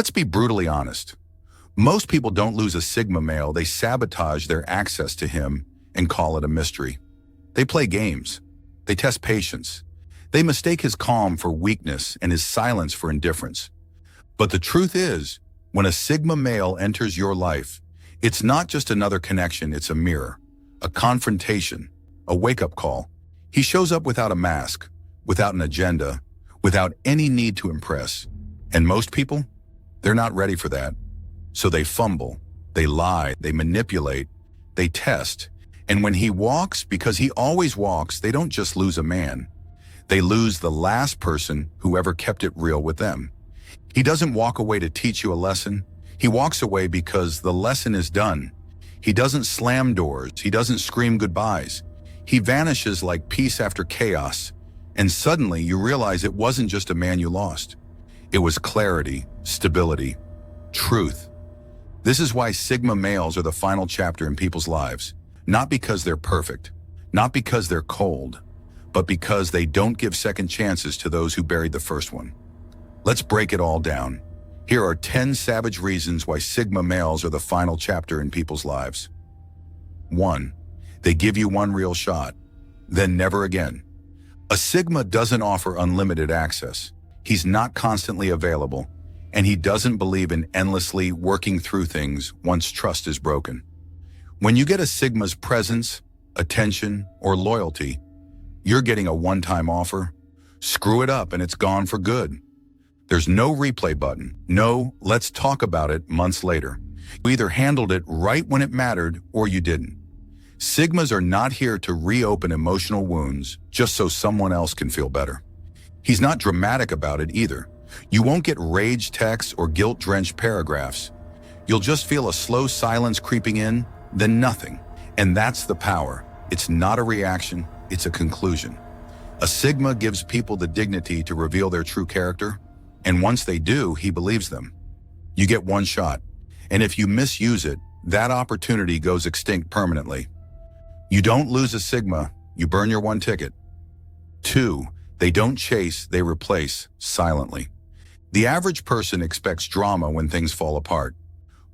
Let's be brutally honest. Most people don't lose a Sigma male, they sabotage their access to him and call it a mystery. They play games. They test patience. They mistake his calm for weakness and his silence for indifference. But the truth is, when a Sigma male enters your life, it's not just another connection, it's a mirror, a confrontation, a wake-up call. He shows up without a mask, without an agenda, without any need to impress. And most people, they're not ready for that. So they fumble, they lie, they manipulate, they test. And when he walks, because he always walks, they don't just lose a man. They lose the last person who ever kept it real with them. He doesn't walk away to teach you a lesson. He walks away because the lesson is done. He doesn't slam doors. He doesn't scream goodbyes. He vanishes like peace after chaos. And suddenly you realize it wasn't just a man you lost. It was clarity, stability, truth. This is why Sigma males are the final chapter in people's lives. Not because they're perfect, not because they're cold, but because they don't give second chances to those who buried the first one. Let's break it all down. Here are 10 savage reasons why Sigma males are the final chapter in people's lives. 1. They give you one real shot, then never again. A Sigma doesn't offer unlimited access. He's not constantly available, and he doesn't believe in endlessly working through things once trust is broken. When you get a Sigma's presence, attention, or loyalty, you're getting a one-time offer. Screw it up and it's gone for good. There's no replay button. No, let's talk about it months later. You either handled it right when it mattered or you didn't. Sigmas are not here to reopen emotional wounds just so someone else can feel better. He's not dramatic about it either. You won't get rage texts or guilt-drenched paragraphs. You'll just feel a slow silence creeping in, then nothing. And that's the power. It's not a reaction, it's a conclusion. A Sigma gives people the dignity to reveal their true character, and once they do, he believes them. You get one shot, and if you misuse it, that opportunity goes extinct permanently. You don't lose a Sigma, you burn your one ticket. 2. They don't chase, they replace silently. The average person expects drama when things fall apart.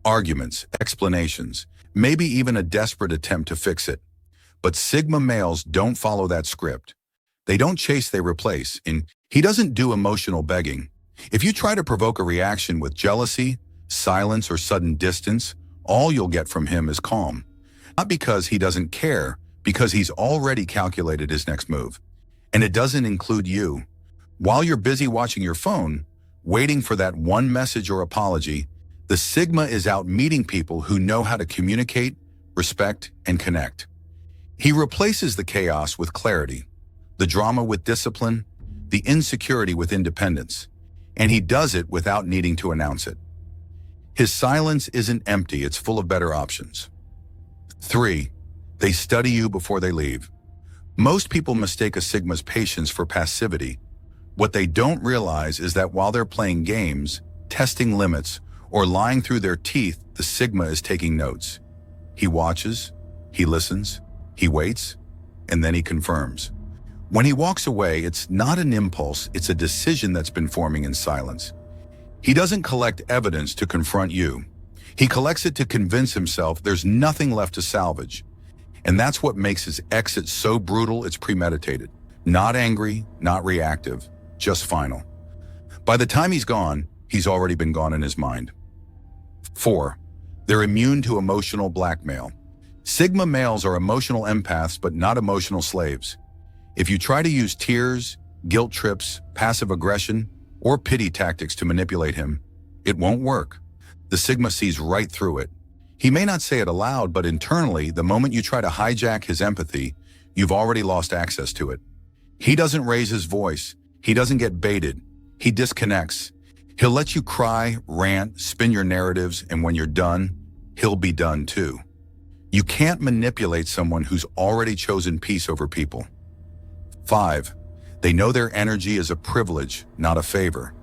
Arguments, explanations, maybe even a desperate attempt to fix it. But Sigma males don't follow that script. They don't chase, they replace. And he doesn't do emotional begging. If you try to provoke a reaction with jealousy, silence, or sudden distance, all you'll get from him is calm. Not because he doesn't care, because he's already calculated his next move. And it doesn't include you. While you're busy watching your phone, waiting for that one message or apology, the Sigma is out meeting people who know how to communicate, respect, and connect. He replaces the chaos with clarity, the drama with discipline, the insecurity with independence, and he does it without needing to announce it. His silence isn't empty, it's full of better options. 3. They study you before they leave. Most people mistake a Sigma's patience for passivity. What they don't realize is that while they're playing games, testing limits, or lying through their teeth, the Sigma is taking notes. He watches, he listens, he waits, and then he confirms. When he walks away, it's not an impulse, it's a decision that's been forming in silence. He doesn't collect evidence to confront you. He collects it to convince himself there's nothing left to salvage. And that's what makes his exit so brutal, it's premeditated. Not angry, not reactive, just final. By the time he's gone, he's already been gone in his mind. 4. They're immune to emotional blackmail. Sigma males are emotional empaths, but not emotional slaves. If you try to use tears, guilt trips, passive aggression, or pity tactics to manipulate him, it won't work. The Sigma sees right through it. He may not say it aloud, but internally, the moment you try to hijack his empathy, you've already lost access to it. He doesn't raise his voice. He doesn't get baited. He disconnects. He'll let you cry, rant, spin your narratives, and when you're done, he'll be done too. You can't manipulate someone who's already chosen peace over people. 5. They know their energy is a privilege, not a favor.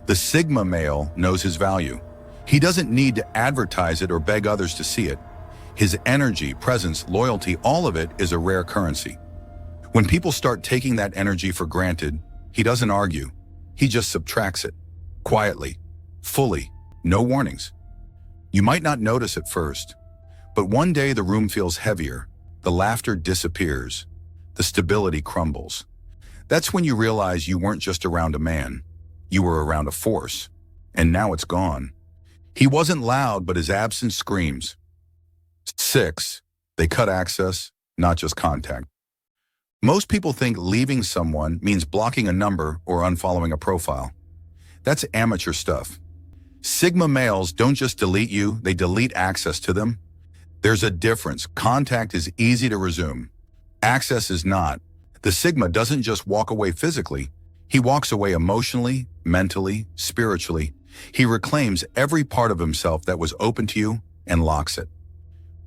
The Sigma male knows his value. He doesn't need to advertise it or beg others to see it. His energy, presence, loyalty, all of it is a rare currency. When people start taking that energy for granted, he doesn't argue. He just subtracts it, quietly, fully, no warnings. You might not notice at first, but one day the room feels heavier, the laughter disappears, the stability crumbles. That's when you realize you weren't just around a man, you were around a force, and now it's gone. He wasn't loud, but his absence screams. 6. They cut access, not just contact. Most people think leaving someone means blocking a number or unfollowing a profile. That's amateur stuff. Sigma males don't just delete you, they delete access to them. There's a difference. Contact is easy to resume. Access is not. The Sigma doesn't just walk away physically. He walks away emotionally, mentally, spiritually. He reclaims every part of himself that was open to you and locks it.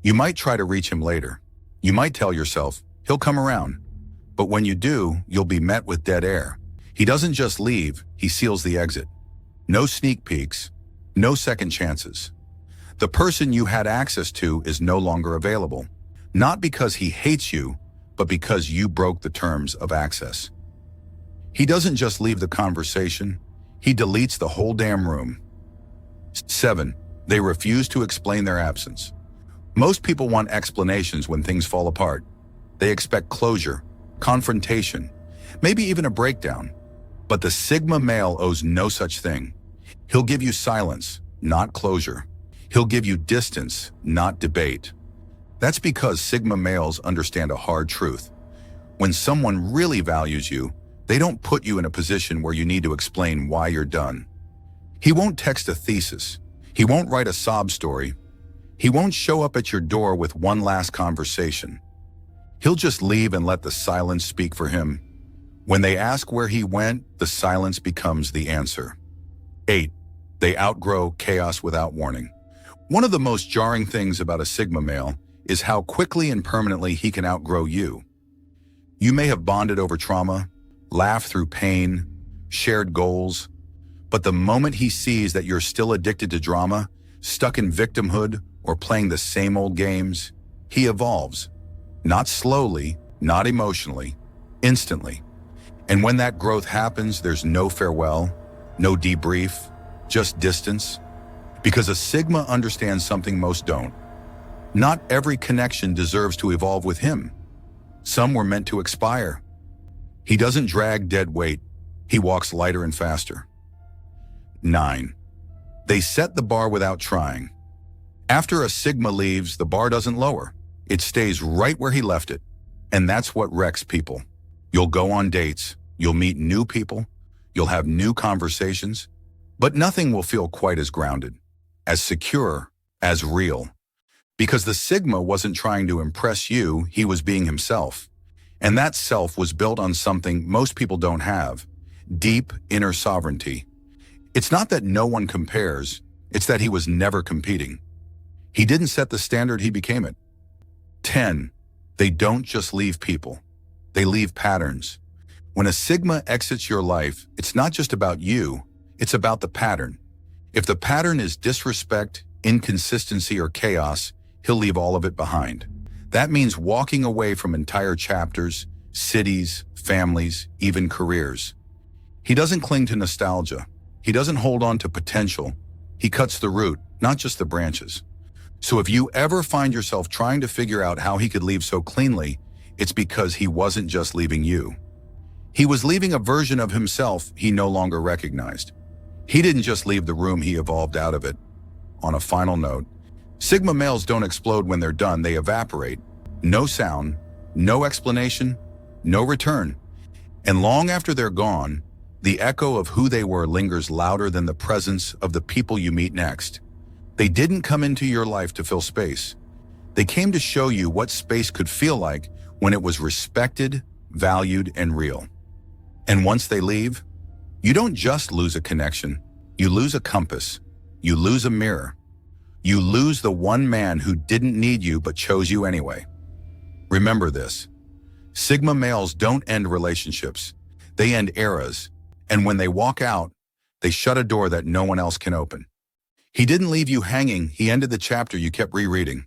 You might try to reach him later. You might tell yourself, he'll come around. But when you do, you'll be met with dead air. He doesn't just leave, he seals the exit. No sneak peeks, no second chances. The person you had access to is no longer available. Not because he hates you, but because you broke the terms of access. He doesn't just leave the conversation, he deletes the whole damn room. 7. They refuse to explain their absence. Most people want explanations when things fall apart. They expect closure, confrontation, maybe even a breakdown. But the Sigma male owes no such thing. He'll give you silence, not closure. He'll give you distance, not debate. That's because Sigma males understand a hard truth. When someone really values you, they don't put you in a position where you need to explain why you're done. He won't text a thesis. He won't write a sob story. He won't show up at your door with one last conversation. He'll just leave and let the silence speak for him. When they ask where he went, the silence becomes the answer. 8. They outgrow chaos without warning. One of the most jarring things about a Sigma male is how quickly and permanently he can outgrow you. You may have bonded over trauma, laughed through pain, shared goals, but the moment he sees that you're still addicted to drama, stuck in victimhood, or playing the same old games, he evolves. Not slowly, not emotionally, instantly. And when that growth happens, there's no farewell, no debrief, just distance. Because a Sigma understands something most don't. Not every connection deserves to evolve with him. Some were meant to expire. He doesn't drag dead weight. He walks lighter and faster. 9. They set the bar without trying. After a Sigma leaves, the bar doesn't lower. It stays right where he left it. And that's what wrecks people. You'll go on dates. You'll meet new people. You'll have new conversations. But nothing will feel quite as grounded, as secure, as real. Because the Sigma wasn't trying to impress you, he was being himself. And that self was built on something most people don't have: deep inner sovereignty. It's not that no one compares, it's that he was never competing. He didn't set the standard, he became it. 10. They don't just leave people. They leave patterns. When a Sigma exits your life, it's not just about you, it's about the pattern. If the pattern is disrespect, inconsistency, or chaos, he'll leave all of it behind. That means walking away from entire chapters, cities, families, even careers. He doesn't cling to nostalgia. He doesn't hold on to potential. He cuts the root, not just the branches. So if you ever find yourself trying to figure out how he could leave so cleanly, it's because he wasn't just leaving you. He was leaving a version of himself he no longer recognized. He didn't just leave the room, he evolved out of it. On a final note, Sigma males don't explode when they're done, they evaporate. No sound, no explanation, no return. And long after they're gone, the echo of who they were lingers louder than the presence of the people you meet next. They didn't come into your life to fill space. They came to show you what space could feel like when it was respected, valued, and real. And once they leave, you don't just lose a connection, you lose a compass, you lose a mirror. You lose the one man who didn't need you but chose you anyway. Remember this: Sigma males don't end relationships, they end eras. And when they walk out, they shut a door that no one else can open. He didn't leave you hanging, he ended the chapter you kept rereading.